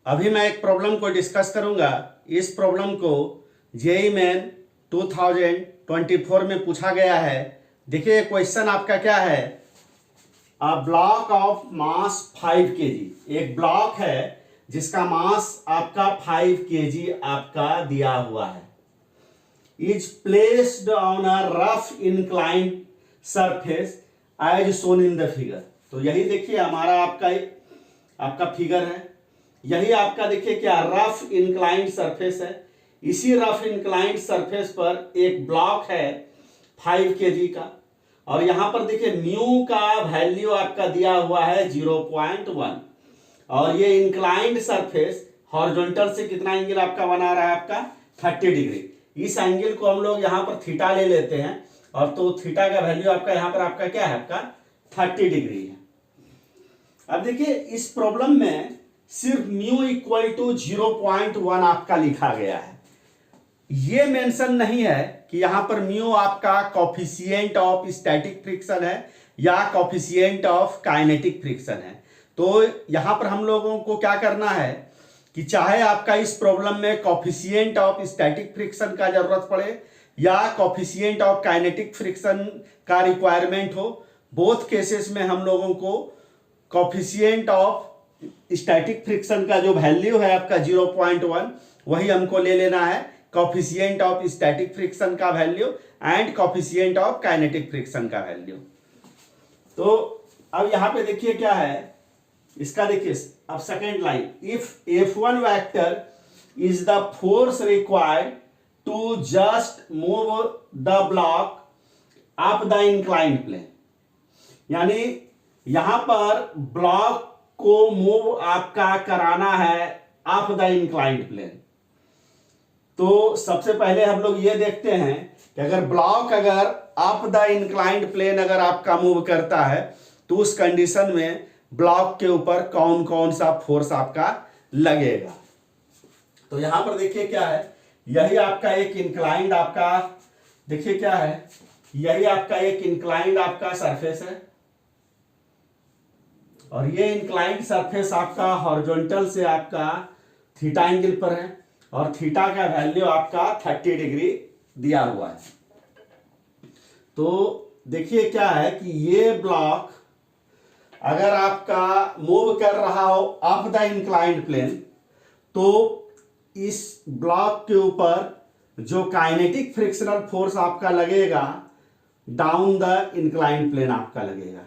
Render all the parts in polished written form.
अभी मैं एक प्रॉब्लम को डिस्कस करूंगा। इस प्रॉब्लम को जेईई मेन 2024 में पूछा गया है। देखिए क्वेश्चन आपका क्या है, a block of mass 5 kg। एक ब्लॉक है जिसका मास आपका 5 kg आपका दिया हुआ है, is placed on a rough inclined surface as shown in the figure. तो यही देखिए हमारा आपका फिगर है। यही आपका देखिए क्या रफ इंक्लाइंड सरफेस है। इसी रफ इंक्लाइंड सरफेस पर एक ब्लॉक है 5 kg का, और यहां पर देखिए म्यू का वैल्यू आपका दिया हुआ है 0.1, और ये इंक्लाइंड सरफेस हॉरिजॉन्टल से कितना एंगल आपका बना रहा है, आपका 30 डिग्री। इस एंगल को हम लोग यहां पर थीटा ले लेते हैं, और तो थीटा का वैल्यू आपका यहां पर आपका क्या है, आपका 30 डिग्री है। अब देखिए इस प्रॉब्लम में सिर्फ म्यू इक्वल टू 0.1 आपका लिखा गया है। ये मेंशन नहीं है कि यहां पर म्यू आपका कोफिशिएंट ऑफ स्टैटिक फ्रिक्शन है या कोफिशिएंट ऑफ काइनेटिक फ्रिक्शन है। तो यहां पर हम लोगों को क्या करना है कि चाहे आपका इस प्रॉब्लम में कोफिशिएंट ऑफ स्टैटिक फ्रिक्शन का जरूरत पड़े या कोफिशिएंट ऑफ काइनेटिक फ्रिक्शन का रिक्वायरमेंट हो, बोथ केसेस में हम लोगों को कोफिशिएंट ऑफ स्टैटिक फ्रिक्शन का जो वैल्यू है आपका 0.1 वही हमको ले लेना है, कोफिशिएंट ऑफ स्टैटिक फ्रिक्शन का value and coefficient of kinetic friction का वैल्यू। तो अब यहां पे देखिए क्या है इसका, देखिए अब second line, if F1 vector is the force required to just move the block up the inclined plane, यानी यहां पर ब्लॉक को मूव आपका कराना है अप द इंक्लाइंड प्लेन। तो सबसे पहले हम लोग ये देखते हैं कि अगर ब्लॉक अगर अप द इंक्लाइंड प्लेन अगर आपका मूव करता है तो उस कंडीशन में ब्लॉक के ऊपर कौन कौन सा फोर्स आपका लगेगा। तो यहां पर देखिए क्या है, यही आपका एक इंक्लाइंड आपका, देखिए क्या है, यही आपका एक इंक्लाइंड आपका सरफेस है, और ये इंक्लाइंड सरफेस आपका हॉरिजॉन्टल से आपका थीटा एंगल पर है, और थीटा का वैल्यू आपका 30 डिग्री दिया हुआ है। तो देखिए क्या है कि ये ब्लॉक अगर आपका मूव कर रहा हो अप द इंक्लाइंड प्लेन, तो इस ब्लॉक के ऊपर जो काइनेटिक फ्रिक्शनल फोर्स आपका लगेगा डाउन द इंक्लाइंड प्लेन आपका लगेगा।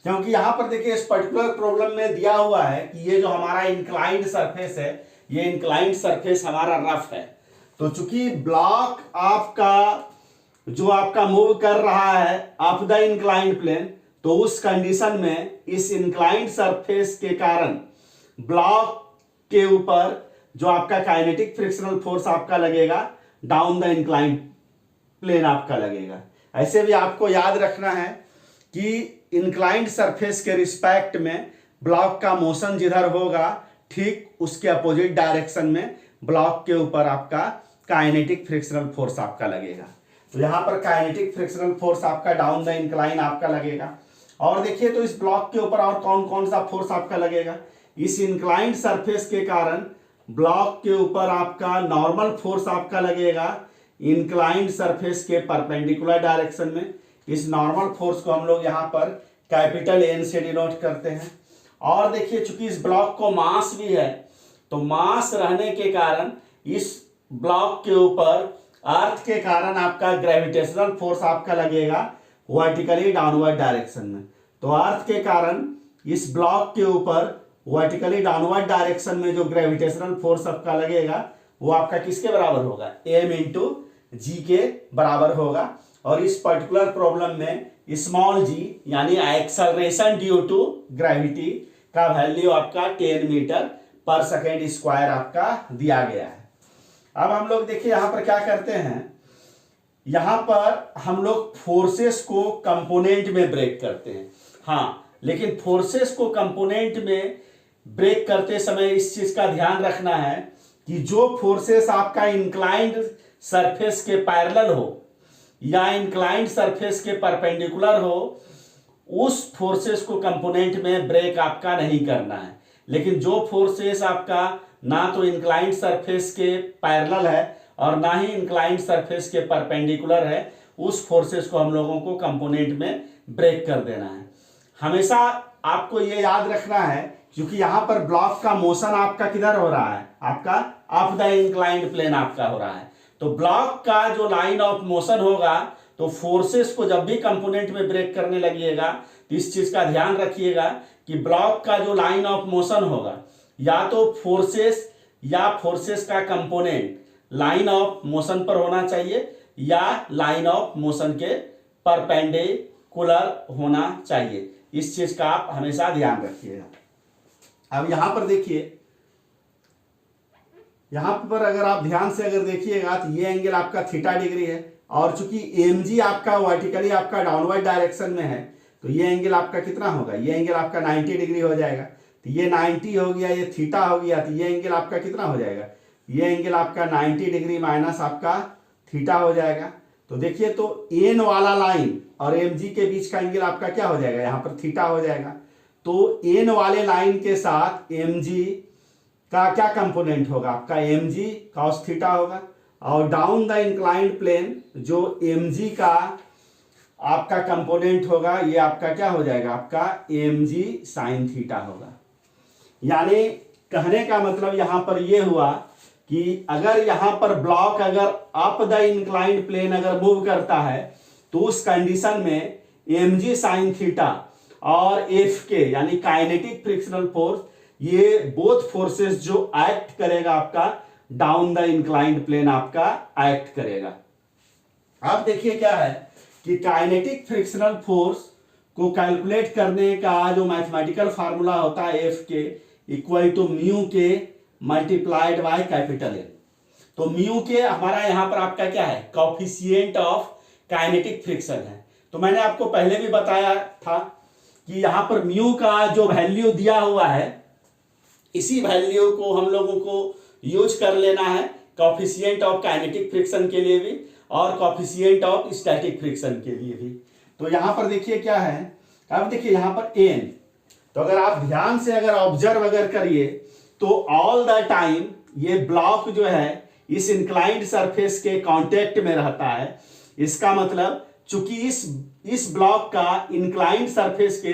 क्योंकि यहां पर देखिए इस पर्टिकुलर प्रॉब्लम में दिया हुआ है कि ये जो हमारा इंक्लाइंड सरफेस है, ये इंक्लाइंड सरफेस हमारा रफ है। तो चूंकि ब्लॉक आपका जो आपका मूव कर रहा है अप द इंक्लाइंड प्लेन, तो उस कंडीशन में इस इंक्लाइंड सरफेस के कारण ब्लॉक के ऊपर जो आपका काइनेटिक फ्रिक्शनल फोर्स आपका लगेगा डाउन द इंक्लाइंड प्लेन आपका लगेगा। ऐसे भी आपको याद रखना है कि इंक्लाइंड सरफेस के रिस्पेक्ट में ब्लॉक का मोशन जिधर होगा ठीक उसके अपोजिट डायरेक्शन में ब्लॉक के ऊपर आपका काइनेटिक फ्रिक्शनल फोर्स आपका लगेगा। तो यहां पर काइनेटिक फ्रिक्शनल फोर्स आपका डाउन द इंक्लाइन आपका लगेगा। और देखिए तो इस ब्लॉक के ऊपर और कौन कौन सा फोर्स आपका लगेगा, इस इंक्लाइंड सरफेस के कारण ब्लॉक के ऊपर आपका नॉर्मल फोर्स आपका लगेगा इंक्लाइंड सरफेस के परपेंडिकुलर डायरेक्शन में। इस नॉर्मल फोर्स को हम लोग यहां पर कैपिटल N से डिनोट करते हैं। और देखिए चूंकि इस ब्लॉक को मास भी है, तो मास रहने के कारण इस ब्लॉक के ऊपर अर्थ के कारण आपका ग्रेविटेशनल फोर्स आपका लगेगा वर्टिकली डाउनवर्ड डायरेक्शन में। तो अर्थ के कारण इस ब्लॉक के ऊपर वर्टिकली डाउनवर्ड डायरेक्शन में जो ग्रेविटेशनल फोर्स आपका लगेगा वो आपका किसके बराबर होगा, m इंटू जी के बराबर होगा। और इस पर्टिकुलर प्रॉब्लम में स्मॉल g यानी एक्सेलरेशन ड्यू टू ग्रेविटी का वैल्यू आपका 10 मीटर पर सेकेंड स्क्वायर आपका दिया गया है। अब हम लोग देखिए यहां पर क्या करते हैं, यहां पर हम लोग फोर्सेस को कंपोनेंट में ब्रेक करते हैं। हाँ, लेकिन फोर्सेस को कंपोनेंट में ब्रेक करते समय इस चीज का ध्यान रखना है कि जो फोर्सेस आपका इंक्लाइंड सरफेस के पैरेलल हो या इंक्लाइंड सरफेस के परपेंडिकुलर हो, उस फोर्सेस को कंपोनेंट में ब्रेक आपका नहीं करना है। लेकिन जो फोर्सेस आपका ना तो इंक्लाइंड सरफेस के पैरेलल है और ना ही इंक्लाइंड सरफेस के परपेंडिकुलर है, उस फोर्सेस को हम लोगों को कंपोनेंट में ब्रेक कर देना है। हमेशा आपको ये याद रखना है, क्योंकि यहां पर ब्लॉक का मोशन आपका किधर हो रहा है, आपका अप द इंक्लाइंड प्लेन आपका हो रहा है। तो ब्लॉक का जो लाइन ऑफ मोशन होगा, तो फोर्सेस को जब भी कंपोनेंट में ब्रेक करने लगिएगा तो इस चीज का ध्यान रखिएगा कि ब्लॉक का जो लाइन ऑफ मोशन होगा, या तो फोर्सेस या फोर्सेस का कंपोनेंट लाइन ऑफ मोशन पर होना चाहिए या लाइन ऑफ मोशन के परपेंडिकुलर होना चाहिए। इस चीज का आप हमेशा ध्यान रखिएगा। अब यहां पर देखिए, यहां पर अगर आप ध्यान से अगर देखिएगा तो ये एंगल आपका थीटा डिग्री है, और चूंकि एमजी आपका वर्टिकली आपका डाउनवर्ड डायरेक्शन में है, तो ये एंगल आपका कितना होगा, ये एंगल आपका 90 डिग्री हो जाएगा। तो ये 90 हो गया, ये थीटा हो गया, तो ये एंगल आपका कितना हो जाएगा, ये एंगल आपका 90 डिग्री माइनस आपका थीटा हो जाएगा। तो देखिए, तो एन वाला लाइन और एमजी के बीच का एंगल आपका क्या हो जाएगा, यहां पर थीटा हो जाएगा। तो एन वाले लाइन के साथ एमजी का क्या कंपोनेंट होगा, आपका एमजी कॉस थीटा होगा, और डाउन द इंक्लाइंड प्लेन जो एमजी का आपका कंपोनेंट होगा, ये आपका क्या हो जाएगा, आपका एमजी साइन थीटा होगा। यानी कहने का मतलब यहां पर ये हुआ कि अगर यहां पर ब्लॉक अगर अप द इंक्लाइंड प्लेन अगर मूव करता है, तो उस कंडीशन में एमजी साइन थीटा और एफ के यानी काइनेटिक फ्रिक्शनल फोर्स, ये बोथ फोर्सेस जो एक्ट करेगा आपका डाउन द इंक्लाइंड प्लेन आपका एक्ट करेगा। अब देखिए क्या है कि काइनेटिक फ्रिक्शनल फोर्स को कैलकुलेट करने का जो मैथमेटिकल फार्मूला होता है एफ के इक्वल टू म्यू के मल्टीप्लाइड बाय कैपिटल एन। तो म्यू के हमारा यहां पर आपका क्या है, कोएफिशिएंट ऑफ काइनेटिक फ्रिक्शन है। तो मैंने आपको पहले भी बताया था कि यहां पर म्यू का जो वैल्यू दिया हुआ है, इसी वैल्यू को हम लोगों को यूज कर लेना है कोएफिशिएंट ऑफ काइनेटिक फ्रिक्शन के लिए भी और कोएफिशिएंट ऑफ स्टैटिक फ्रिक्शन के लिए भी। तो यहां पर देखिए क्या है, अब देखिए यहां पर एन, तो अगर आप ध्यान से अगर ऑब्जर्व अगर करिए तो ऑल द टाइम ये ब्लॉक जो है इस इंक्लाइंड सरफेस के कांटेक्ट में रहता है। इसका मतलब चूंकि इस ब्लॉक का इंक्लाइंड सरफेस के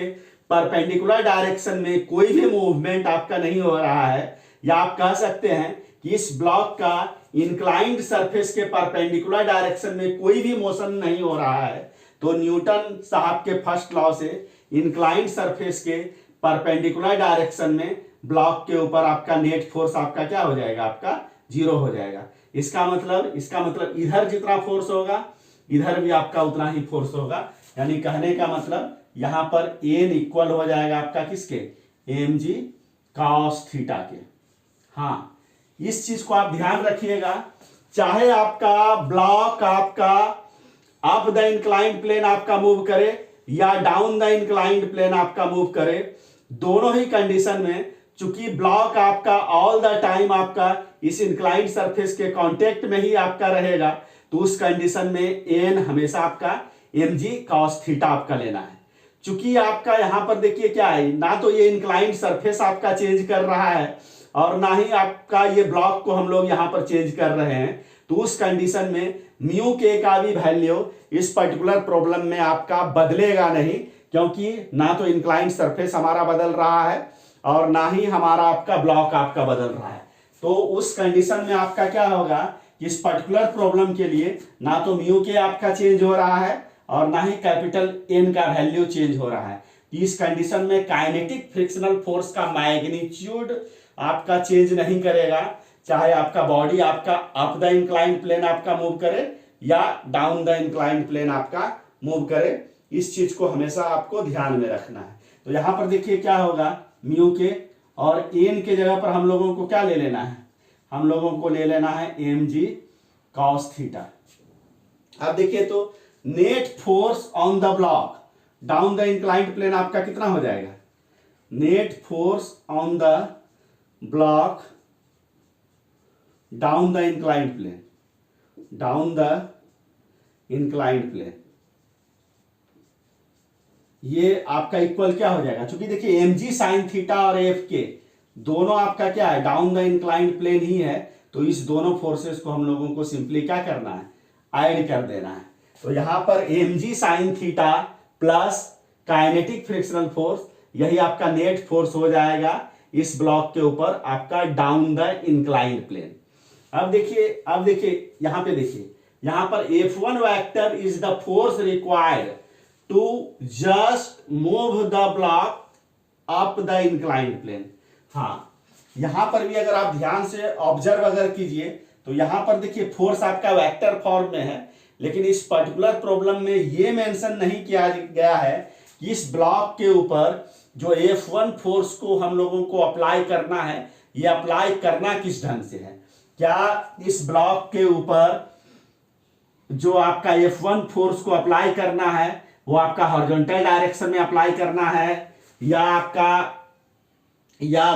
परपेंडिकुलर डायरेक्शन में कोई भी मूवमेंट आपका नहीं हो रहा है, या आप कह सकते हैं कि इस ब्लॉक का इंक्लाइंड सरफेस के परपेंडिकुलर डायरेक्शन में कोई भी मोशन नहीं हो रहा है, तो न्यूटन साहब के फर्स्ट लॉ से इंक्लाइंड सरफेस के परपेंडिकुलर डायरेक्शन में ब्लॉक के ऊपर आपका नेट फोर्स आपका क्या हो जाएगा, आपका जीरो हो जाएगा। इसका मतलब इधर जितना फोर्स होगा इधर भी आपका उतना ही फोर्स होगा। यानी कहने का मतलब यहां पर एन इक्वल हो जाएगा आपका किसके, एम जी कॉस थीटा के। हाँ, इस चीज को आप ध्यान रखिएगा, चाहे आपका ब्लॉक आपका अप द इंक्लाइंड प्लेन आपका मूव करे या डाउन द इंक्लाइंड प्लेन आपका मूव करे, दोनों ही कंडीशन में चूंकि ब्लॉक आपका ऑल द टाइम आपका इस इंक्लाइंड सरफेस के कांटेक्ट में ही आपका रहेगा, तो उस कंडीशन में एन हमेशा आपका एम जी कॉस थीटा आपका लेना है। चूंकि आपका यहां पर देखिए क्या है, ना तो ये इंक्लाइंड सरफेस आपका चेंज कर रहा है और ना ही आपका ये ब्लॉक को हम लोग यहां पर चेंज कर रहे हैं, तो उस कंडीशन में म्यू के का भी वैल्यू इस पर्टिकुलर प्रॉब्लम में आपका बदलेगा नहीं, क्योंकि ना तो इंक्लाइंड सरफेस हमारा बदल रहा है और ना ही हमारा आपका ब्लॉक आपका बदल रहा है। तो उस कंडीशन में आपका क्या होगा, इस पर्टिकुलर प्रॉब्लम के लिए ना तो म्यू के आपका चेंज हो रहा है और ना ही कैपिटल एन का वैल्यू चेंज हो रहा है। इस कंडीशन में काइनेटिक फ्रिक्शनल फोर्स का मैग्नीट्यूड आपका चेंज नहीं करेगा, चाहे आपका बॉडी आपका अप द इंक्लाइंड प्लेन आपका मूव करे या डाउन द इंक्लाइंड प्लेन आपका मूव करे। इस चीज को हमेशा आपको ध्यान में रखना है। तो यहां पर देखिए क्या होगा, म्यू के और एन के जगह पर हम लोगों को क्या ले लेना है, हम लोगों को ले लेना है एम जी कॉस थीटा। अब देखिए तो net force on the block down the inclined plane आपका कितना हो जाएगा, net force on the block down the inclined plane, down the inclined plane, ये आपका इक्वल क्या हो जाएगा, क्योंकि देखिए एम जी साइन थीटा और एफ के दोनों आपका क्या है, डाउन द इंक्लाइंड प्लेन ही है। तो इस दोनों फोर्सेस को हम लोगों को सिंपली क्या करना है, ऐड कर देना है। तो यहां पर mg sin theta plus kinetic frictional force, यही आपका नेट फोर्स हो जाएगा इस ब्लॉक के ऊपर आपका डाउन द इंक्लाइंड प्लेन। अब देखिए यहां पे देखिए, यहां पर F1 vector is the force required to just move the block up the inclined plane. हाँ, यहां पर भी अगर आप ध्यान से ऑब्जर्व अगर कीजिए तो यहां पर देखिए फोर्स आपका वेक्टर फॉर्म में है, लेकिन इस पर्टिकुलर प्रॉब्लम में ये मेंशन नहीं किया गया है कि इस ब्लॉक के ऊपर जो F1 फोर्स को हम लोगों को अप्लाई करना है, ये अप्लाई करना किस ढंग से है। क्या इस ब्लॉक के ऊपर जो आपका F1 फोर्स को अप्लाई करना है वो आपका हॉरिजॉन्टल डायरेक्शन में अप्लाई करना है, या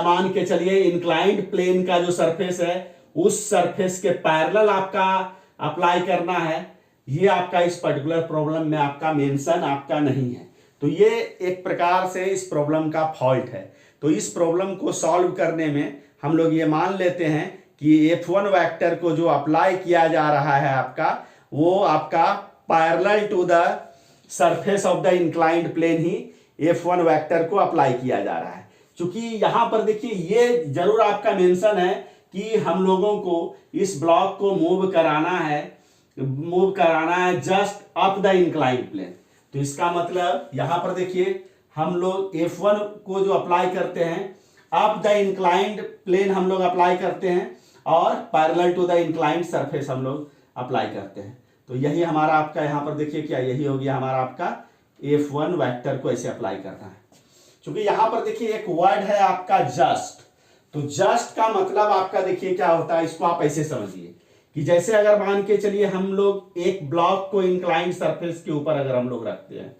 मान के चलिए इंक्लाइंड प्लेन का जो सरफेस है उस सरफेस के पैरेलल आपका अप्लाई करना है। ये आपका इस पर्टिकुलर प्रॉब्लम में आपका मेंशन आपका नहीं है। तो ये एक प्रकार से इस प्रॉब्लम का फॉल्ट है। तो इस प्रॉब्लम को सॉल्व करने में हम लोग ये मान लेते हैं कि F1 वेक्टर को जो अप्लाई किया जा रहा है आपका, वो आपका parallel to the surface of the inclined plane ही F1 वेक्टर को अप्लाई किया जा रहा है। क्योंकि यहां पर देखिए ये जरूर आपका मेंशन है कि हम लोगों को इस ब्लॉक को मूव कराना है just up the inclined plane. तो इसका मतलब यहां पर देखिए हम लोग F1 को जो अप्लाई करते हैं अप द इंक्लाइंड प्लेन हम लोग अप्लाई करते हैं और parallel to the inclined surface हम लोग अप्लाई करते हैं। तो यही हमारा आपका यहां पर देखिए क्या, यही हो गया हमारा आपका F1 वेक्टर को ऐसे अप्लाई करना है। क्योंकि यहां पर देखिए एक वर्ड है आपका जस्ट, तो जस्ट का मतलब आपका देखिए क्या होता है, इसको आप ऐसे समझिए कि जैसे अगर मान के चलिए हम लोग एक ब्लॉक को इंक्लाइंड सरफेस के ऊपर अगर हम लोग रखते हैं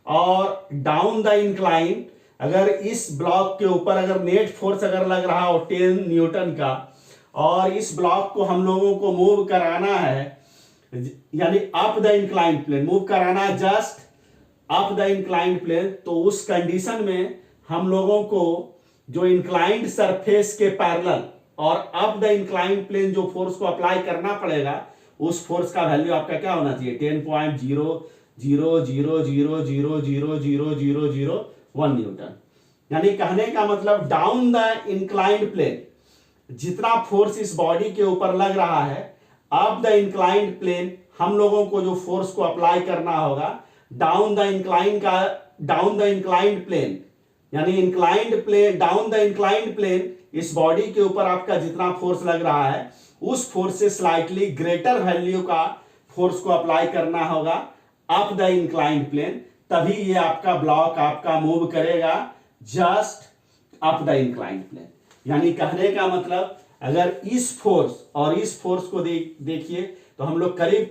और डाउन द इंक्लाइंड, अगर इस ब्लॉक के ऊपर अगर नेट फोर्स अगर लग रहा हो 10 न्यूटन का, और इस ब्लॉक को हम लोगों को मूव कराना है, यानी up the inclined plane move कराना है just up the inclined plane, तो उस कंडीशन में हम लोगों को जो इंक्लाइंड सरफेस के पैरेलल और अप द इंक्लाइंड प्लेन जो फोर्स को अप्लाई करना पड़ेगा, उस फोर्स का वैल्यू आपका क्या होना चाहिए, 10.0000000001 न्यूटन। यानी कहने का मतलब डाउन द इंक्लाइंड प्लेन जितना फोर्स इस बॉडी के ऊपर लग रहा है, अप द इंक्लाइंड प्लेन हम लोगों को जो फोर्स को अप्लाई करना होगा डाउन द इंक्लाइंड प्लेन, यानी inclined plane, down the inclined plane इस बॉडी के ऊपर आपका जितना फोर्स लग रहा है उस फोर्स से स्लाइटली ग्रेटर वैल्यू का फोर्स को अप्लाई करना होगा अप द इंक्लाइंड प्लेन, तभी ये आपका ब्लॉक आपका मूव करेगा just up the inclined plane. यानी कहने का मतलब अगर इस फोर्स और इस फोर्स को देखिए तो हम लोग करीब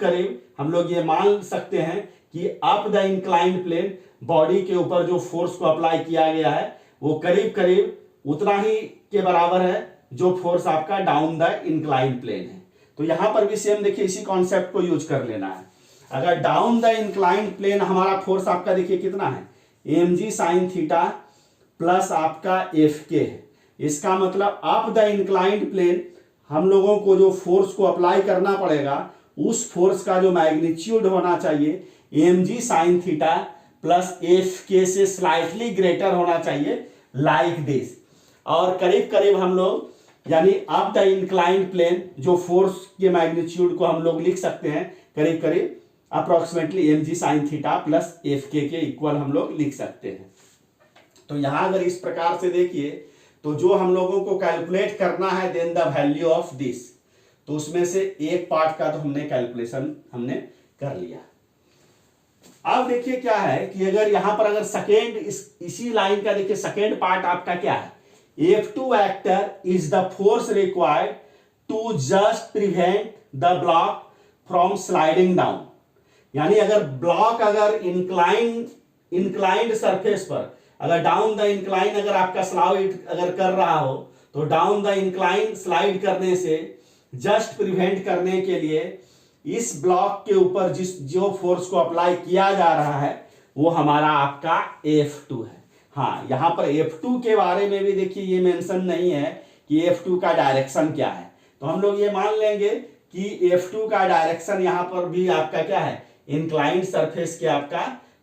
हम लोग ये मान सकते हैं कि up the inclined plane body के ऊपर जो फोर्स को अप्लाई किया गया है वो करीब उतना ही के बराबर है जो फोर्स आपका डाउन द इंक्लाइंड प्लेन है। तो यहां पर भी सेम देखिए इसी कॉन्सेप्ट को यूज कर लेना है। अगर डाउन द इंक्लाइंड प्लेन हमारा फोर्स आपका देखिए कितना है, mg sin थीटा प्लस आपका Fk है। इसका मतलब अप द इंक्लाइंड प्लेन हम लोगों को जो फोर्स को अप्लाई करना पड़ेगा उस फोर्स का जो मैग्नीट्यूड होना चाहिए mg sin theta plus Fk से स्लाइटली ग्रेटर होना चाहिए, लाइक दिस। और करीब हम लोग यानी अप द इंक्लाइंड प्लेन जो फोर्स के मैग्नीट्यूड को हम लोग लिख सकते हैं करीब approximately mg sin theta plus Fk के इक्वल हम लोग लिख सकते हैं। तो यहां अगर इस प्रकार से देखिए तो जो हम लोगों को कैलकुलेट करना है then the value of this, तो उसमें से एक पार्ट का तो हमने कैलकुलेशन हमने कर लिया। अब देखिए क्या है कि अगर यहां पर अगर सेकेंड इसी लाइन का देखिए सेकेंड पार्ट आपका क्या है, F2 vector is the force required to just prevent the block from sliding down. यानी अगर ब्लॉक अगर इंक्लाइंड सरफेस पर अगर डाउन द इंक्लाइन अगर आपका स्लाइड अगर कर रहा हो तो डाउन द इंक्लाइन स्लाइड करने से जस्ट प्रिवेंट करने के लिए इस ब्लॉक के ऊपर जो फोर्स को अप्लाई किया जा रहा है वो हमारा आपका F2 है। हाँ, यहाँ पर F2 के बारे में भी देखिए ये मेंशन नहीं है कि F2 का डायरेक्शन क्या है। तो हम लोग ये मान लेंगे कि F2 का डायरेक्शन यहाँ पर भी आपका क्या है, इंक्लाइंड सरफेस के आपका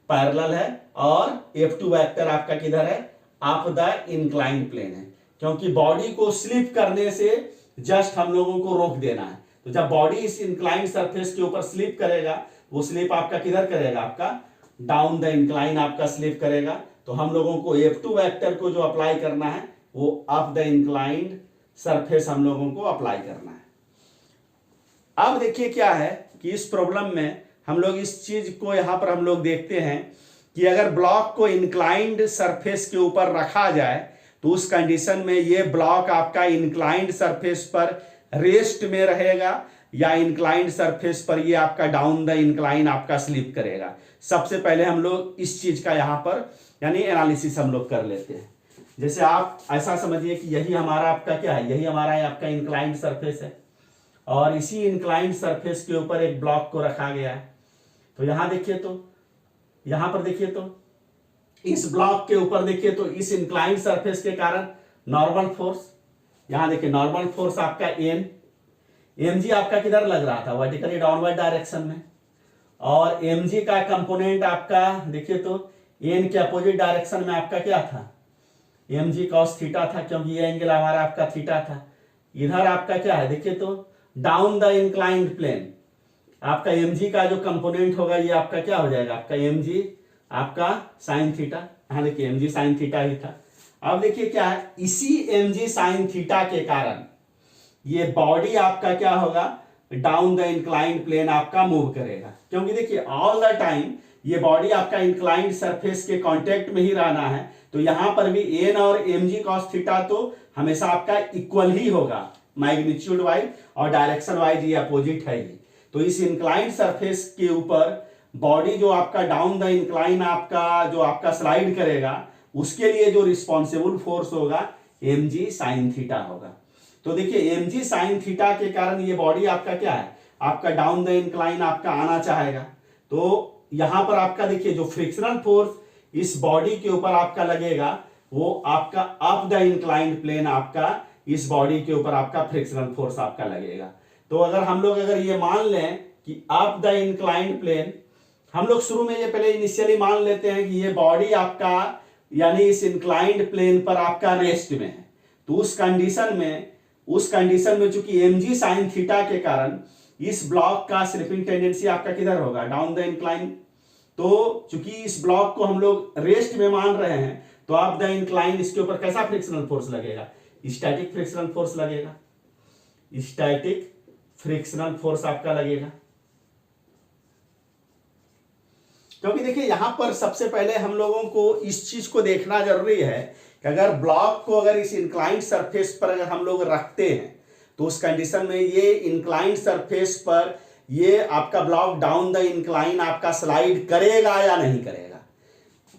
पैरेलल है, और F2 वेक्टर आपका किधर है, अप द इंक्लाइंड प्लेन है, क्योंकि बॉडी को स्लिप करने से जस्ट हम लोगों को रोक देना है। तो जब बॉडी इस इंक्लाइंड सरफेस के ऊपर स्लिप करेगा, वो स्लिप आपका किधर करेगा, आपका डाउन द इंक्लाइन आपका स्लिप करेगा। तो हम लोगों को F2 वेक्टर को जो अप्लाई करना है वो अप द इंक्लाइंड सरफेस हम लोगों को अप्लाई करना है। अब देखिए क्या है कि इस प्रॉब्लम में हम लोग इस चीज को यहां पर हम लोग देखते हैं कि अगर ब्लॉक को इंक्लाइंड सरफेस के ऊपर रखा जाए तो उस कंडीशन में ये ब्लॉक आपका इंक्लाइंड सरफेस पर रेस्ट में रहेगा या इंक्लाइंड सरफेस पर ये आपका डाउन द इंक्लाइन आपका स्लिप करेगा। सबसे पहले हम लोग इस चीज का यहां पर यानी एनालिसिस हम लोग कर लेते हैं। जैसे आप ऐसा समझिए कि यही हमारा आपका क्या है, यही हमारा आपका इंक्लाइंड सरफेस है, और इसी इंक्लाइंड सरफेस के ऊपर एक ब्लॉक को रखा गया है। तो यहां देखिए, तो यहां पर देखिए, तो इस ब्लॉक के ऊपर देखिए, तो इस इंक्लाइंड सरफेस के कारण नॉर्मल फोर्स, यहां देखिए नॉर्मल फोर्स आपका mg आपका किधर लग रहा था, वर्टिकली डाउनवर्ड डायरेक्शन में, और mg का कंपोनेंट आपका देखिए तो n के अपोजिट डायरेक्शन में आपका क्या था, mg cos थीटा था, क्योंकि ये एंगल हमारा आपका थीटा था। इधर आपका क्या है, देखिए तो डाउन द इंक्लाइंड प्लेन आपका mg का जो कंपोनेंट होगा ये आपका क्या हो जाएगा, आपका mg आपका साइन थीटा, हाँ देखिए mg साइन थीटा ही था। अब देखिए क्या है, इसी mg साइन थीटा के कारण ये बॉडी आपका क्या होगा, डाउन द इंक्लाइंड प्लेन आपका मूव करेगा, क्योंकि देखिए ऑल द टाइम ये बॉडी आपका इंक्लाइंड सरफेस के कांटेक्ट में ही रहना है। तो यहां पर भी n और mg cos थीटा तो हमेशा आपका इक्वल ही होगा मैग्नीट्यूड वाइज, और डायरेक्शन वाइज ये अपोजिट है ही। तो इस इंक्लाइंड सरफेस के ऊपर बॉडी जो आपका डाउन द इंक्लाइन आपका जो आपका स्लाइड करेगा, उसके लिए जो रिस्पॉन्सिबल फोर्स होगा mg साइन थीटा होगा। तो देखिए mg साइन थीटा के कारण ये बॉडी आपका क्या है, आपका डाउन द इंक्लाइन आपका आना चाहेगा। तो यहां पर आपका देखिए जो फ्रिक्शनल फोर्स इस बॉडी के ऊपर आपका लगेगा वो आपका अप द इंक्लाइंड प्लेन आपका इस बॉडी के ऊपर आपका फ्रिक्शनल फोर्स आपका लगेगा। तो अगर हम लोग अगर ये मान लें कि अप द इंक्लाइंड प्लेन, हम लोग शुरू में ये पहले इनिशियली मान लेते हैं कि ये बॉडी आपका यानी इस इंक्लाइंड प्लेन पर आपका रेस्ट में है। तो उस कंडीशन में चूंकि mg साइन थीटा के कारण इस ब्लॉक का स्लिपिंग टेंडेंसी आपका किधर होगा, डाउन द इंक्लाइन। तो चूंकि इस ब्लॉक को हम लोग रेस्ट में मान रहे हैं, तो अप द इंक्लाइन इसके ऊपर कैसा फ्रिक्शनल फोर्स लगेगा, स्टैटिक फ्रिक्शनल फोर्स लगेगा, स्टैटिक फ्रिक्शनल फोर्स आपका लगेगा। क्योंकि देखिए यहां पर सबसे पहले हम लोगों को इस चीज को देखना जरूरी है कि अगर ब्लॉक को अगर इस इंक्लाइंड सरफेस पर अगर हम लोग रखते हैं तो उस कंडीशन में ये इंक्लाइंड सरफेस पर ये आपका ब्लॉक डाउन द इंक्लाइन आपका स्लाइड करेगा या नहीं करेगा।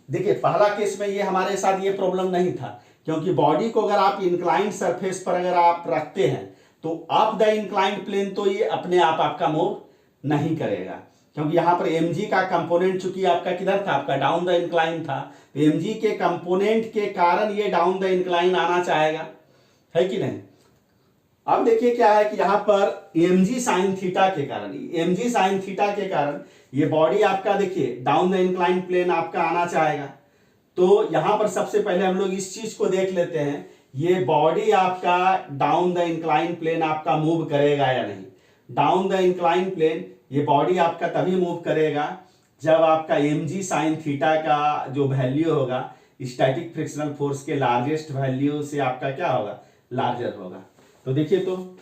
देखिए पहला केस में ये हमारे साथ ये प्रॉब्लम नहीं था, क्योंकि बॉडी को अगर आप इंक्लाइंड सरफेस पर अगर आप रखते हैं तो अप द इंक्लाइंड प्लेन तो ये अपने आप आपका मूव नहीं करेगा, क्योंकि यहां पर mg का कंपोनेंट चूंकि आपका किधर था, आपका डाउन द इंक्लाइन था। तो mg के कंपोनेंट के कारण ये डाउन द इंक्लाइन आना चाहेगा, है कि नहीं। अब देखिए क्या है कि यहां पर mg साइन थीटा के कारण ये बॉडी आपका देखिए डाउन द इंक्लाइन प्लेन आपका आना चाहेगा। तो यहां पर सबसे पहले हम लोग इस चीज को देख लेते हैं, ये बॉडी आपका डाउन द इंक्लाइन प्लेन आपका मूव करेगा या नहीं। डाउन द इंक्लाइन प्लेन ये बॉडी आपका तभी मूव करेगा जब आपका mg साइन थीटा का जो वैल्यू होगा स्टैटिक फ्रिक्शनल फोर्स के लार्जेस्ट वैल्यू से आपका क्या होगा, लार्जर होगा। तो देखिए तो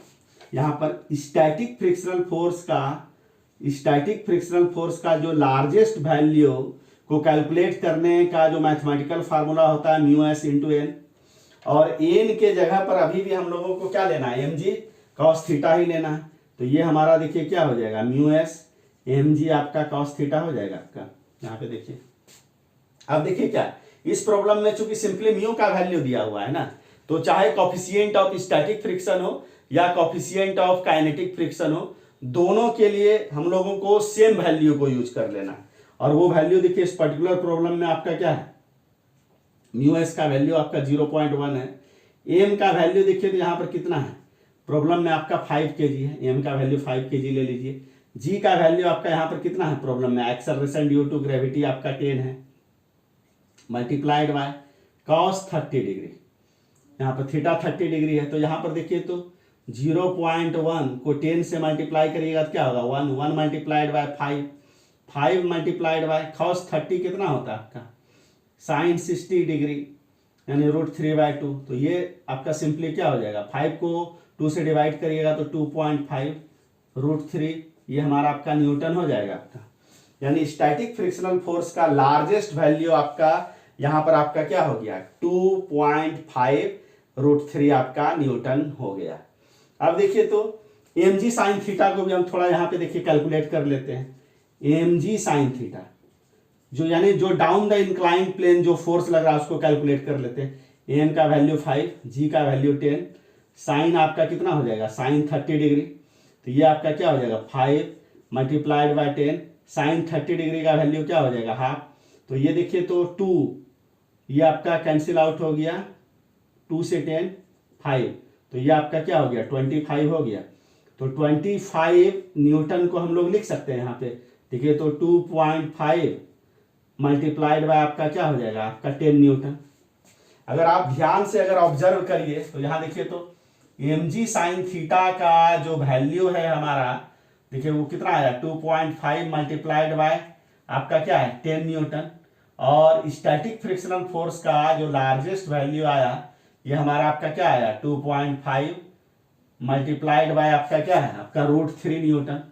यहां पर स्टैटिक फ्रिक्शनल फोर्स का जो लार्जेस्ट वैल्यू को कैलकुलेट करने का जो मैथमेटिकल फार्मूला होता है μs इंटू एन, और एन के जगह पर अभी भी हम लोगों को क्या लेना है, mg cos थीटा ही लेना है। तो ये हमारा देखिए क्या हो जाएगा, μs mg आपका cos थीटा हो जाएगा आपका, यहाँ पे देखिए। अब देखिए क्या इस प्रॉब्लम में चूंकि सिंपली म्यू का वैल्यू दिया हुआ है ना, तो चाहे कॉफिशिएंट ऑफ स्टैटिक फ्रिक्शन हो या कॉफिशिएंट ऑफ काइनेटिक फ्रिक्शन हो, दोनों के लिए हम लोगों को सेम वैल्यू को यूज कर लेना है। और वो वैल्यू देखिए इस पर्टिकुलर प्रॉब्लम में आपका क्या है, म्यू एस का वैल्यू आपका 0.1 है। एम का वैल्यू देखिए तो यहाँ पर कितना है, प्रॉब्लम में आपका 5 kg है, एम का वैल्यू 5 kg ले लीजिए। जी का वैल्यू आपका यहाँ पर कितना है प्रॉब्लम में, एक्सेलरेशन ड्यू टू ग्रेविटी आपका 10 है, मल्टीप्लाइड बाय कॉस 30 डिग्री, यहाँ पर थीटा 30 डिग्री है। तो यहाँ पर देखिए तो 0.1 को 10 से मल्टीप्लाई करिएगा तो क्या होगा 1, 1 multiplied by 5, 5 multiplied by cos 30 कितना होता है आपका साइन 60 डिग्री यानी √3/2। तो ये आपका सिंपली क्या हो जाएगा, 5 को 2 से डिवाइड करिएगा तो 2.5 √3, ये हमारा आपका न्यूटन हो जाएगा आपका। यानी स्टैटिक फ्रिक्शनल फोर्स का लार्जेस्ट वैल्यू आपका यहाँ पर आपका क्या हो गया 2.5 √3 आपका न्यूटन हो गया। अब देखिए तो mg साइन थीटा को भी हम थोड़ा यहाँ पे देखिए कैलकुलेट कर लेते हैं। mg साइन थीटा जो यानी जो डाउन द इंक्लाइन प्लेन जो फोर्स लग रहा है उसको कैलकुलेट कर लेते हैं। एम का वैल्यू 5, जी का वैल्यू 10, साइन आपका कितना हो जाएगा साइन 30 डिग्री, तो ये आपका क्या हो जाएगा 5 मल्टीप्लाइड बाय 10, साइन 30 डिग्री का वैल्यू क्या हो जाएगा हाफ, तो ये देखिए तो 2, ये आपका कैंसिल आउट हो गया, 2 से 10 5, तो ये आपका क्या हो गया 25 हो गया। तो 25 न्यूटन को हम लोग लिख सकते हैं यहाँ पे, देखिए तो 2.5 मल्टीप्लाइड बाय आपका क्या हो जाएगा आपका 10 न्यूटन। अगर आप ध्यान से अगर ऑब्जर्व करिए तो यहाँ देखिए तो mg साइन थीटा का जो वैल्यू है हमारा, देखिए वो कितना आया 2.5 मल्टीप्लाइड बाय आपका क्या है 10 न्यूटन, और स्टैटिक फ्रिक्शनल फोर्स का जो लार्जेस्ट वैल्यू आया ये हमारा आपका क्या आया 2.5 मल्टीप्लाइड बाय आपका क्या है आपका √3 न्यूटन।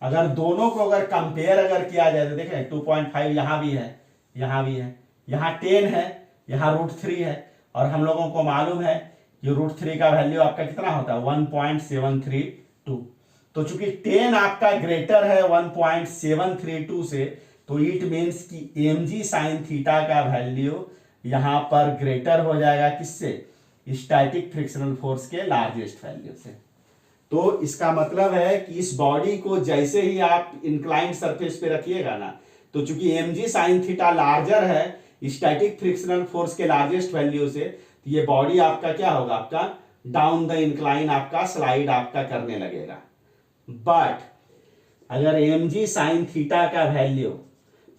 अगर दोनों को अगर कंपेयर अगर किया जाए तो देखें 2.5 यहाँ भी है, यहाँ भी है, यहाँ 10 है, यहाँ √3 है, और हम लोगों को मालूम है कि √3 का वैल्यू आपका कितना होता है 1.732। तो चूंकि 10 आपका ग्रेटर है 1.732 से, तो इट मीन्स कि mg साइन थीटा का वैल्यू यहाँ पर ग्रेटर हो जाएगा किससे, स्टैटिक फ्रिक्शनल फोर्स के लार्जेस्ट वैल्यू से। तो इसका मतलब है कि इस बॉडी को जैसे ही आप इंक्लाइंड सरफेस पे रखिएगा ना, तो चूंकि mg साइन थीटा लार्जर है स्टैटिक फ्रिक्शनल फोर्स के लार्जेस्ट वैल्यू से, तो ये बॉडी आपका क्या होगा आपका डाउन द इंक्लाइन आपका स्लाइड आपका करने लगेगा। बट अगर mg साइन थीटा का वैल्यू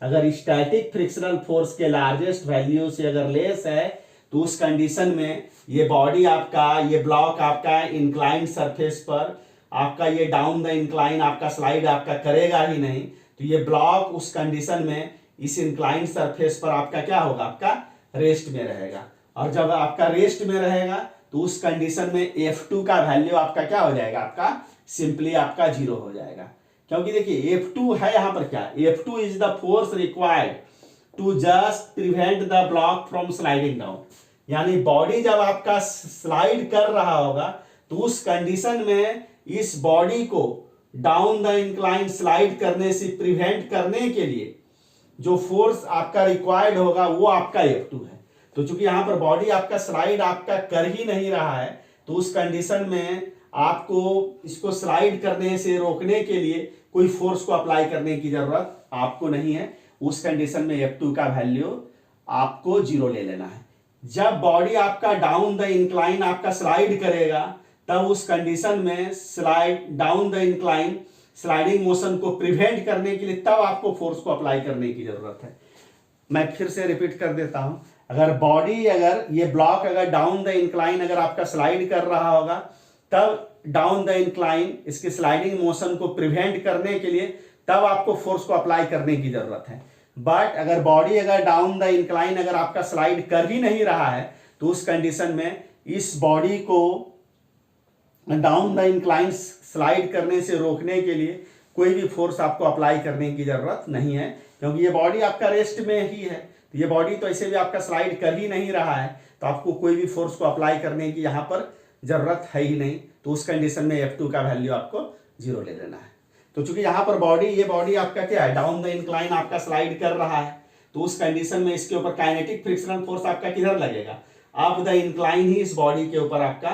अगर स्टैटिक फ्रिक्शनल फोर्स के लार्जेस्ट वैल्यू से अगर लेस है, तो उस कंडीशन में ये बॉडी आपका ये ब्लॉक आपका इंक्लाइंड सरफेस पर आपका ये डाउन द इंक्लाइन आपका स्लाइड आपका करेगा ही नहीं। तो ये ब्लॉक उस कंडीशन में इस इंक्लाइंड सरफेस पर आपका क्या होगा आपका रेस्ट में रहेगा, और जब आपका रेस्ट में रहेगा तो उस कंडीशन में F2 का वैल्यू आपका क्या हो जाएगा आपका सिंपली आपका 0 हो जाएगा। क्योंकि देखिए F2 है यहाँ पर क्या, F2 is the force required to just prevent the block from sliding down. यानी बॉडी जब आपका स्लाइड कर रहा होगा तो उस कंडीशन में इस बॉडी को डाउन द इंक्लाइन स्लाइड करने से प्रिवेंट करने के लिए जो फोर्स आपका रिक्वायर्ड होगा वो आपका F2 है। तो चूंकि यहां पर बॉडी आपका स्लाइड आपका कर ही नहीं रहा है, तो उस कंडीशन में आपको इसको स्लाइड करने से रोकने के लिए कोई फोर्स को अप्लाई करने की जरूरत आपको नहीं है। उस कंडीशन में F2 का वैल्यू आपको 0 ले लेना है। जब बॉडी आपका डाउन द इंक्लाइन आपका स्लाइड करेगा, तब उस कंडीशन में slide down the incline sliding motion को प्रिवेंट करने के लिए तब आपको फोर्स को अप्लाई करने की जरूरत है। मैं फिर से रिपीट कर देता हूं, अगर बॉडी अगर ये ब्लॉक अगर डाउन द इंक्लाइन अगर आपका स्लाइड कर रहा होगा, तब डाउन द इंक्लाइन इसके स्लाइडिंग मोशन को प्रिवेंट करने के लिए तब आपको फोर्स को अप्लाई करने की जरूरत है। बट अगर बॉडी अगर डाउन द इंक्लाइन अगर आपका स्लाइड कर ही नहीं रहा है, तो उस कंडीशन में इस बॉडी को डाउन द इंक्लाइन स्लाइड करने से रोकने के लिए कोई भी फोर्स आपको अप्लाई करने की जरूरत नहीं है, क्योंकि ये बॉडी आपका रेस्ट में ही है। तो ये बॉडी तो ऐसे भी आपका स्लाइड कर ही नहीं रहा है, तो आपको कोई भी फोर्स को अप्लाई करने की यहाँ पर जरूरत है ही नहीं। तो उस कंडीशन में F2 का वैल्यू आपको 0 ले लेना है। तो चूंकि यहाँ पर बॉडी ये बॉडी आपका क्या है डाउन द इंक्लाइन आपका स्लाइड कर रहा है, तो उस कंडीशन में इसके ऊपर काइनेटिक फ्रिक्शनल फोर्स आपका किधर लगेगा, अप द इंक्लाइन ही इस बॉडी के ऊपर आपका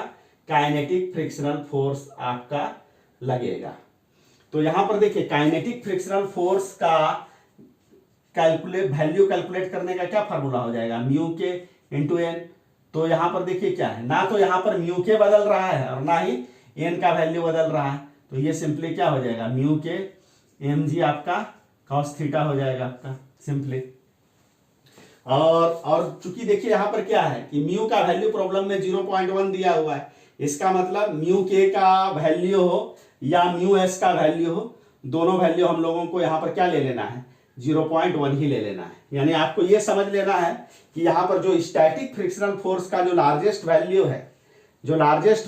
काइनेटिक फ्रिक्शनल फोर्स आपका लगेगा। तो यहां पर देखिए काइनेटिक फ्रिक्शनल फोर्स का वैल्यू कैलकुलेट करने का क्या फार्मूला हो जाएगा, म्यू के इंटू एन। तो यहाँ पर देखिए क्या है, ना तो यहाँ पर म्यू के बदल रहा है और ना ही एन का वैल्यू बदल रहा है, तो ये सिंपली क्या हो जाएगा, म्यू के एम जी आपका कॉस थीटा हो जाएगा आपका सिंपली। और चूंकि देखिए यहाँ पर क्या है कि म्यू का वैल्यू प्रॉब्लम में 0.1 दिया हुआ है, इसका मतलब म्यू के का वैल्यू हो या म्यू एस का वैल्यू हो, दोनों वैल्यू हम लोगों को यहाँ पर क्या ले लेना है, 0.1 ही ले लेना है। यानी आपको ये समझ लेना है कि यहाँ पर जो स्टैटिक फ्रिक्शनल फोर्स का जो लार्जेस्ट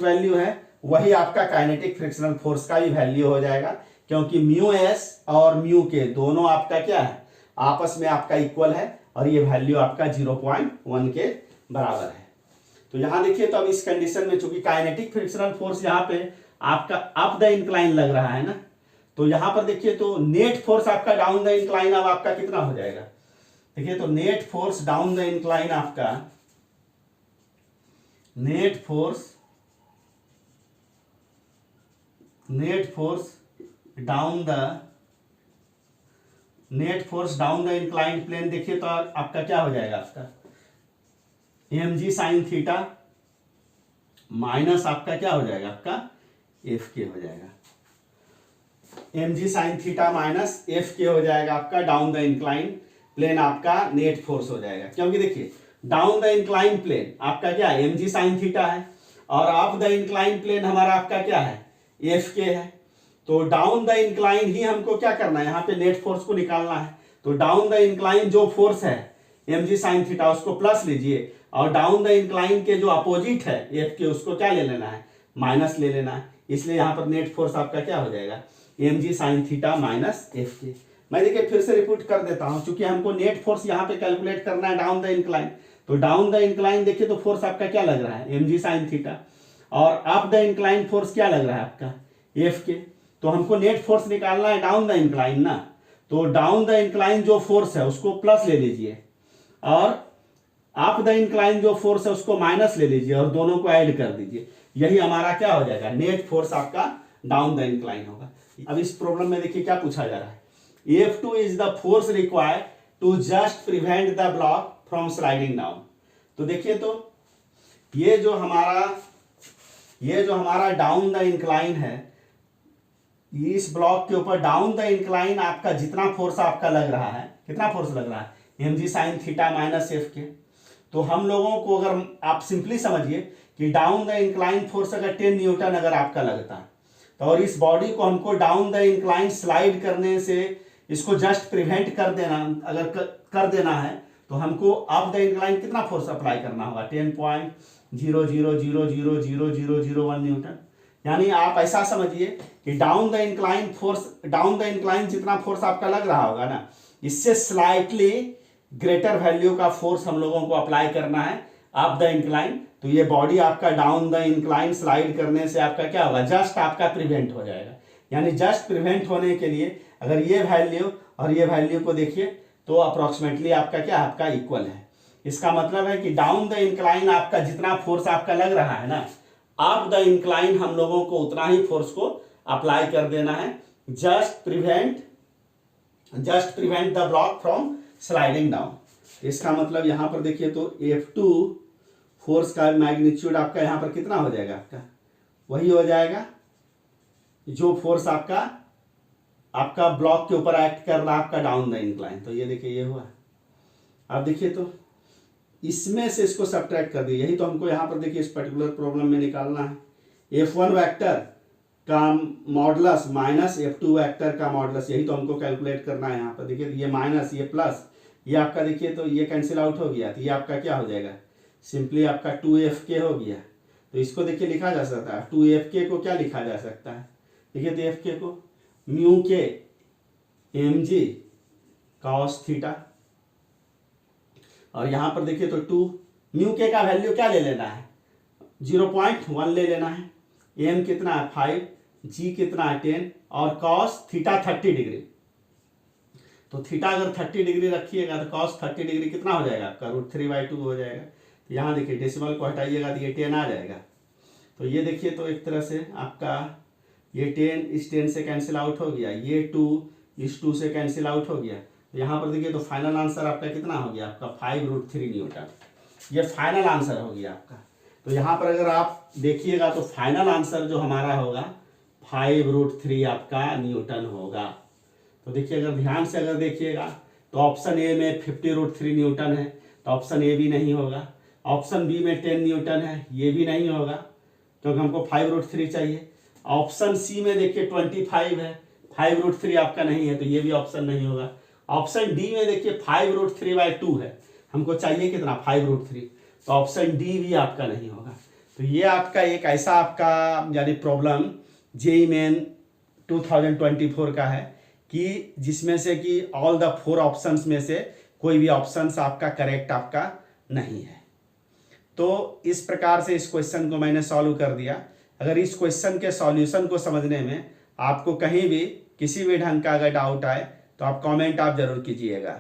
वैल्यू है वही आपका काइनेटिक फ्रिक्शनल फोर्स का भी वैल्यू हो जाएगा, क्योंकि म्यू एस और म्यू के दोनों आपका क्या है, आपस में आपका इक्वल है और ये वैल्यू आपका 0.1 के बराबर है। तो यहां देखिए, तो अब इस कंडीशन में चूंकि काइनेटिक फ्रिक्शनल फोर्स यहाँ पे आपका अप द इंक्लाइन लग रहा है ना, तो यहां पर देखिए तो नेट फोर्स आपका डाउन द इंक्लाइन अब आपका कितना हो जाएगा, देखिए तो net force down the incline आपका, net force down the incline plane देखिए तो आपका क्या हो जाएगा, आपका m g sine theta minus आपका क्या हो जाएगा, आपका एफ के हो जाएगा, m g sine theta minus f k हो जाएगा आपका डाउन द इंक्लाइन प्लेन आपका नेट फोर्स हो जाएगा। क्योंकि देखिए डाउन द इंक्लाइन प्लेन आपका क्या है, एम जी साइन थीटा है, और अप द इंक्लाइन प्लेन हमारा आपका क्या है, एफ के है। तो डाउन द इंक्लाइन ही हमको क्या करना है, यहाँ पे नेट फोर्स को निकालना है। तो डाउन द इंक्लाइन जो फोर्स है एम जी साइन थीटा उसको प्लस लीजिए, और डाउन द इंक्लाइन के जो अपोजिट है एफ के उसको क्या ले लेना है, माइनस ले लेना है। इसलिए यहाँ पर नेट फोर्स आपका क्या हो जाएगा, m g sine theta minus f के। मैं देखिए फिर से रिपीट कर देता हूँ, क्योंकि हमको नेट फोर्स यहाँ पे कैलकुलेट करना है डाउन द इंक्लाइन। तो डाउन द इंक्लाइन देखिए तो फोर्स आपका क्या लग रहा है, एम जी साइन थीटा, और अप द इंक्लाइन फोर्स क्या लग रहा है आपका, एफ के। तो हमको नेट फोर्स निकालना है डाउन द इंक्लाइन ना, तो डाउन द इंक्लाइन जो फोर्स है उसको प्लस ले लीजिए, और अप द इंक्लाइन जो फोर्स है उसको माइनस ले लीजिए, और दोनों को ऐड कर दीजिए। यही हमारा क्या हो जाएगा, नेट फोर्स आपका डाउन द इंक्लाइन होगा। अब इस प्रॉब्लम में देखिए क्या पूछा जा रहा है, F2 is the force required to just prevent the block from sliding down. तो देखिए तो ये जो हमारा डाउन द इंक्लाइन है, इस ब्लॉक के ऊपर डाउन द इंक्लाइन आपका जितना फोर्स आपका लग रहा है, कितना फोर्स लग रहा है, m g sine theta minus f के। तो हम लोगों को अगर आप सिंपली समझिए कि डाउन द इंक्लाइन फोर्स अगर 10 न्यूटन अगर आपका लगता है, तो और इस बॉडी को हमको डाउन द इंक्लाइन स्लाइड करने से इसको जस्ट प्रिवेंट कर देना, अगर कर देना है तो हमको अप द इंक्लाइन कितना फोर्स अप्लाई करना होगा, 10.00000001 न्यूटन। यानी आप ऐसा समझिए कि डाउन द इंक्लाइन जितना फोर्स आपका लग रहा होगा ना, इससे स्लाइटली ग्रेटर वैल्यू का फोर्स हम लोगों को अप्लाई करना है अप द इंक्लाइन। तो ये बॉडी आपका डाउन द इंक्लाइन स्लाइड करने से आपका क्या होगा, जस्ट आपका प्रिवेंट हो जाएगा। यानी जस्ट प्रिवेंट होने के लिए अगर ये वैल्यू और ये वैल्यू को देखिए तो अप्रोक्सीमेटली आपका क्या, आपका इक्वल है। इसका मतलब है कि डाउन द इंक्लाइन आपका जितना फोर्स आपका लग रहा है ना, अप द इंक्लाइन हम लोगों को उतना ही फोर्स को अप्लाई कर देना है, just prevent the block from sliding down. इसका मतलब यहां पर देखिए तो F2 फोर्स का मैग्नीट्यूड आपका यहां पर कितना हो जाएगा, आपका वही हो जाएगा जो फोर्स आपका ब्लॉक के ऊपर एक्ट कर रहा है आपका डाउन द इंक्लाइन। तो ये देखिए ये हुआ। अब देखिए तो इसमें से इसको सब्ट्रैक्ट कर दिए, यही तो हमको यहाँ पर देखिए इस पर्टिकुलर प्रॉब्लम में निकालना है। F1 वेक्टर का मॉडुलस माइनस F2 वेक्टर का मॉडुलस, यही तो हमको कैलकुलेट करना है। यहाँ पर देखिए ये माइनस ये प्लस, ये आपका देखिए तो ये कैंसिल आउट हो गया, तो ये आपका क्या हो जाएगा, सिंपली आपका 2FK हो गया। तो इसको देखिए लिखा जा सकता है 2FK को क्या लिखा जा सकता है, देखिए तो FK को म्यू के mg कॉस थीटा, और यहां पर देखिए तो 2 म्यू के का वैल्यू क्या ले लेना है, 0.1 ले लेना है, m कितना है 5, g कितना है 10, और कॉस थीटा 30 डिग्री। तो थीटा अगर 30 डिग्री रखिएगा तो कॉस 30 डिग्री कितना हो जाएगा आपका, √3/2 हो जाएगा। तो यहाँ देखिए डेसिमल को हटाइएगा तो ये 10 आ जाएगा। तो ये देखिए तो एक तरह से आपका ये 10 इस 10 से कैंसिल आउट हो गया, ये 2 इस 2 से कैंसिल आउट हो गया, यहाँ पर देखिए तो फाइनल आंसर आपका कितना हो गया, आपका 5√3 न्यूटन। ये फाइनल आंसर हो गया आपका। तो यहाँ पर अगर आप देखिएगा तो फाइनल आंसर जो हमारा होगा 5√3 आपका न्यूटन होगा। तो देखिए अगर ध्यान से अगर देखिएगा तो ऑप्शन ए में 50√3 न्यूटन है, तो ऑप्शन ए भी नहीं होगा। ऑप्शन बी में 10 न्यूटन है, ये भी नहीं होगा क्योंकि हमको 5√3 चाहिए। ऑप्शन सी में देखिए 25 है, 5√3 आपका नहीं है, तो ये भी ऑप्शन नहीं होगा। ऑप्शन डी में देखिए 5√3/2 है, हमको चाहिए कितना 5√3, तो ऑप्शन डी भी आपका नहीं होगा। तो ये आपका एक ऐसा आपका यानी प्रॉब्लम जेईई मेन 2024 का है कि जिसमें से कि ऑल द 4 ऑप्शंस में से कोई भी ऑप्शंस आपका करेक्ट आपका नहीं है। तो इस प्रकार से इस क्वेश्चन को मैंने सॉल्व कर दिया। अगर इस क्वेश्चन के सॉल्यूशन को समझने में आपको कहीं भी किसी भी ढंग का अगर डाउट आए तो आप कमेंट आप जरूर कीजिएगा।